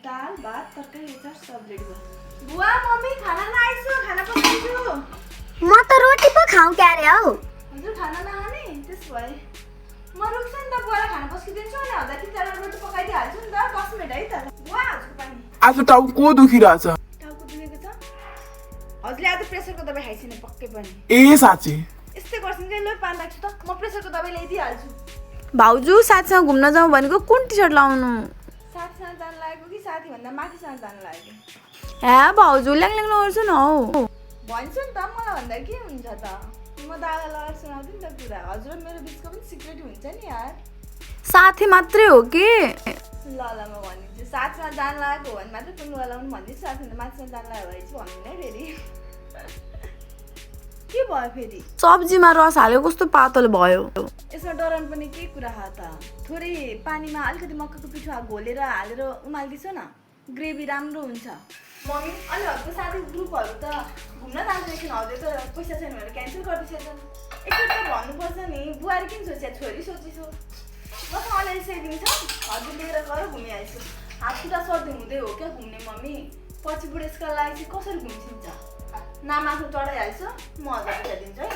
दाल भात तरकारी अचार सब रेडी भयो बुवा मम्मी खाना नआइसु खाना पकाइछु म त रोटी पो खाऊ क्यारे हौ हजुर खाना नखाने त्यस भए म रुक्छु नि त बुवालाई खाना पस्किदिन्छु अनि हल्दा कि तर रोटी पकाइदिइहाल्छु नि त 10 मिनेट है त बुवा हजुरको पानी आज टाउको दुखिरहेछ टाउको दुखेको छ हजुरले आज प्रेसरको दबाई खाइसिन पक्कै पनि ए साँच्ची यस्तै गर्छिन् कि ल पानी राख्छु त म प्रेसरको दबाई ल्याइदिइहाल्छु भाउजू साथीसँग घुम्न जाउँ भनेको कुन टी सर्ट लाउनु साथीसँग जानु लागेको कि साथी भन्दा माथिसँग जानु लागेको हे भाउजू ल्याङ नगर्छु न हौ भन्छु नि त मलाई भन्दा के हुन्छ त म दादा लगाएर सुनाउँछु नि त कुरा हजुर मेरो बिचको पनि सिक्रेट हुन्छ नि यार साथी मात्रै हो कि ल म भनिदिन्छु साथीसँग जानु लागेको हो भने मात्रै तुम लुगा लाउनु भनिदिन्छु साथीसँग माथिसँग जानु लाग्यो भने चाहिँ भन्नु नै फेरि के भयो फेरि सब्जीमा रस हाल्यो कस्तो पातलो भयो यसमा डराउनु पनि के कुरा हो त थोरै पानीमा अलिकति मक्काको पिठो घोलेर हालेर उमालिदिसो न ग्रेभी राम्रो हुन्छ मम्मी अनि हजुरको साथी ग्रुपहरू त घुम्न जान्छ एकछिन हजुर त पैसा छैन भनेर क्यान्सल गरिदिएछ एकचोटि त भन्नुपर्छ नि बुहारी किन सोचे छोरी सोचिसो मसँग अलिअलि सेभिङ छ हजुर लिएर गएर घुमिहाल्छु हात खुट्टा सर्दी हुँदै हो क्या घुम्ने मम्मी पछि बुढेसकाल लागि चाहिँ कसरी घुम्छिन्छ नाम आफ्नो चढाइहाल्छ म 1000 रुपियाँ दिन्छु है